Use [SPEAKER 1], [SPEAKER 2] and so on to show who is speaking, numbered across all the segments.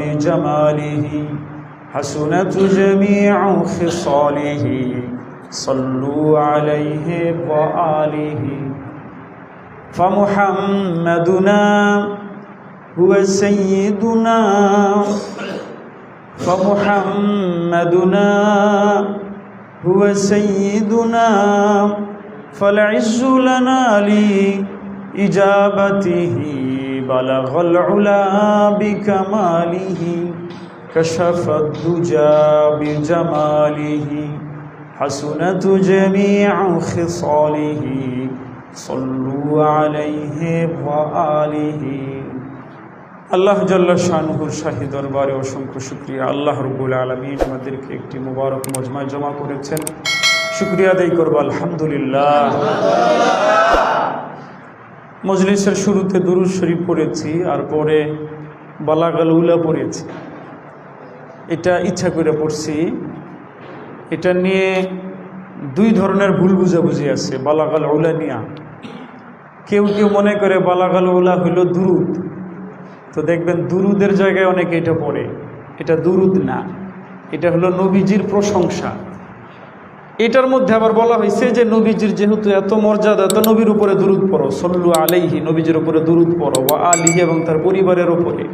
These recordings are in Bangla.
[SPEAKER 1] بجماله حسنت جميع خصاله صلوا عليه وآله فمحمدنا هو سيدنا فمحمدنا هو سيدنا فالعز لنا لإجابته بلغ العلا بكماله كشف الدجى بجماله حسنت جميع خصاله صلوا عليه وآله আল্লাহ জাল্লা শানুহুর শাহী দরবারে অসংখ্য শুকরিয়া। আল্লাহ রব্বুল আলামিন আমাদেরকে একটি মুবারক মজমায় জমা করেছেন, শুকরিয়া আদায় করব আলহামদুলিল্লাহ। মজলিসের শুরুতে দুরূদ শরীফ পড়েছি আর পরে বালাগাল উলা পড়েছি। এটা ইচ্ছা করে পড়ছি। এটা নিয়ে দুই ধরনের ভুল বুঝাবুঝি আছে বালাগাল উলা নিয়া। কেউ কেউ মনে করে বালাগাল উলা হইল দুরূদ, তো দেখবেন দুরুদের জায়গায় অনেকে এটা পড়ে। এটা দুরুদ না, এটা হলো নবীজির প্রশংসা। এটার মধ্যে আবার বলা হয়েছে যে নবীজির যেহেতু এত মর্যাদা, তো নবীর উপরে দুরুদ পড়ো, সল্লু আলাইহি, নবীজির উপরে দুরুদ পড়ো, ওয়া আলিহি, এবং তার পরিবারের উপরে।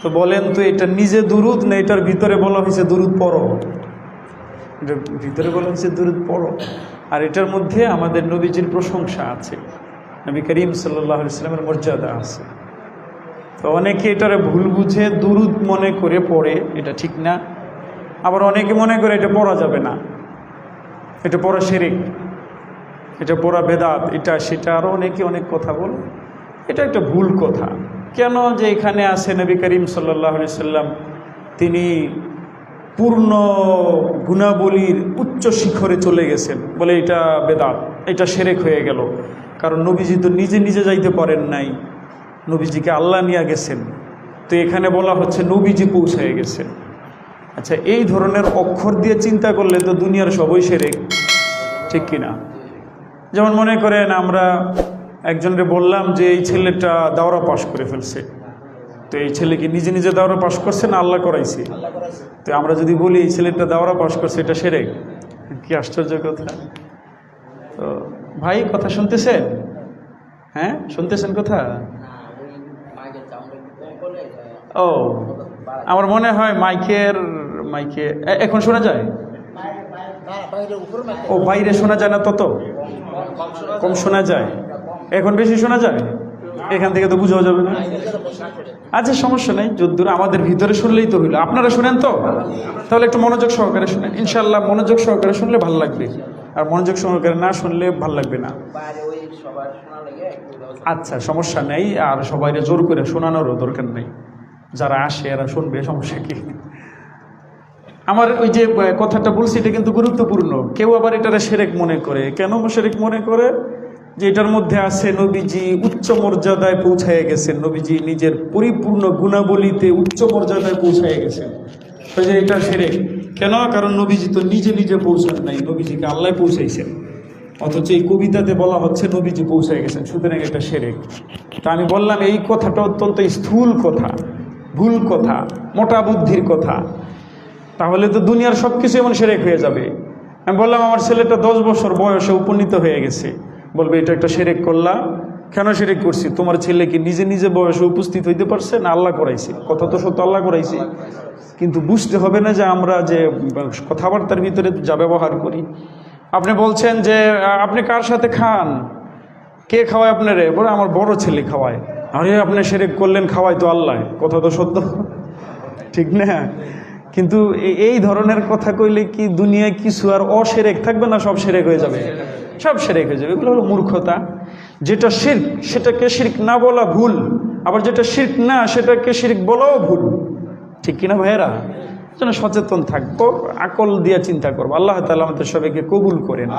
[SPEAKER 1] তো বলেন তো এটা নিজে দুরুদ না এটার ভিতরে বলা হয়েছে দুরুদ পড়ো? এটার ভিতরে বলা হয়েছে দুরুদ পড়ো, আর এটার মধ্যে আমাদের নবীজির প্রশংসা আছে, নবী করিম সাল্লাল্লাহু আলাইহি ওয়াসাল্লামের মর্যাদা আছে। তো অনেকে এটারে ভুল বুঝে দুরুদ মনে করে পড়ে, এটা ঠিক না। আবার অনেকে মনে করে এটা পড়া যাবে না, এটা পড়া শিরক, এটা পড়া বেদাত, এটা সেটা, আরও অনেকে অনেক কথা বলে। এটা একটা ভুল কথা। কেন যে এখানে আছে নবী করিম সাল্লাল্লাহু আলাইহি ওয়াসাল্লাম, তিনি পূর্ণ গুণাবলীর উচ্চ শিখরে চলে গেছেন, বলে এটা বেদাত, এটা শিরক হয়ে গেল। কারণ নবীজি তো নিজে নিজে যাইতে পারেন নাই, নবীজিকে আল্লাহ নিয়ে গেছেন। তো এখানে বলা হচ্ছে নবীজি পৌঁছায় গেছেন। আচ্ছা, এই ধরনের অক্ষর দিয়ে চিন্তা করলে তো দুনিয়ার সবই শিরক, ঠিক কিনা? যেমন মনে করেন আমরা একজনকে বললাম যে এই ছেলেটা দাওরা পাশ করে ফেলছে, তো এই ছেলে কি নিজে নিজে দাওরা পাশ করছে না আল্লাহ করাইছে? তো আমরা যদি বলি এই ছেলেটা দাওরা পাশ করছে, এটা শিরক। কি আশ্চর্য কথা! তো ভাই কথা শুনতেছেন? হ্যাঁ, শুনতেছেন কথা? ও, আমার মনে হয় মাইকে এখন শোনা যায়। ও, বাইরে শোনা যায় না, তত কম শোনা যায়। এখন বেশি শোনা যায়, এখান থেকে তো বুঝাও যাবে না। আচ্ছা, সমস্যা নেই, যদ্দূর আমাদের ভিতরে শুনলেই তো হইলো। আপনারা শুনেন তো, তাহলে একটু মনোযোগ সহকারে শুনেন। ইনশাল্লাহ মনোযোগ সহকারে শুনলে ভালো লাগবে, আর মনোযোগ সহকারে না শুনলে ভালো লাগবে না। আচ্ছা, সমস্যা নেই, আর সবাইরে জোর করে শোনানোরও দরকার নেই, যারা আসে এরা শুনবে, সমস্যা কি? আমার ওই যে কথাটা বলছি এটা কিন্তু গুরুত্বপূর্ণ। কেউ আবার এটারে শিরক মনে করে। কেন শিরক মনে করে? যে এটার মধ্যে আছে নবীজি উচ্চ মর্যাদায় পৌঁছায় গেছেন, নবীজি নিজের পরিপূর্ণ গুণাবলীতে উচ্চ মর্যাদায় পৌঁছায় গেছেন, তো যে এটা শিরক। কেন? কারণ নবীজি তো নিজে নিজে পৌঁছান নাই, নবীজিকে আল্লাহ পৌঁছাইছেন। অথচ এই কবিতাতে বলা হচ্ছে নবীজি পৌঁছায় গেছেন, সুতরাং এটা শিরক। তা আমি বললাম এই কথাটা অত্যন্ত স্থূল কথা, ভুল কথা, মোটা বুদ্ধির কথা। তাহলে তো দুনিয়ার সব কিছু এমন শিরক হয়ে যাবে। আমি বললাম আমার ছেলেটা 10 বছর বয়সে উপনীত হয়ে গেছে, বলবে এটা একটা শিরক করলাম। কেন শিরক করছি? তোমার ছেলে কি নিজে নিজে বয়সে উপস্থিত হইতে পারছে না আল্লাহ করাইছে? কথা তো সত্য, আল্লাহ করাইছে, কিন্তু বুঝতে হবে না যে আমরা যে কথাবার্তার ভিতরে যা ব্যবহার করি। আপনি বলছেন যে আপনি কার সাথে খান, কে খাওয়ায় আপনারে? বলে আমার বড় ছেলে খাওয়ায়। আরে আপনি শিরক করলেন, খাওয়াই তো আল্লাহ, কথা তো সত্য, ঠিক না? কিন্তু এই ধরনের কথা কইলে কি দুনিয়ায় কিছু আর অশিরক থাকবে না? সব শিরক হয়ে যাবে, সব শিরক হয়ে যাবে। এগুলো হলো মূর্খতা। যেটা শিরক সেটাকে শিরক না বলা ভুল, আবার যেটা শিরক না সেটাকে শিরক বলাও ভুল, ঠিক কিনা ভাইয়েরা? যেন সচেতন থাকবো, আকল দিয়ে চিন্তা করবো। আল্লাহ তাআলা আমাদের সবাইকে কবুল করেন।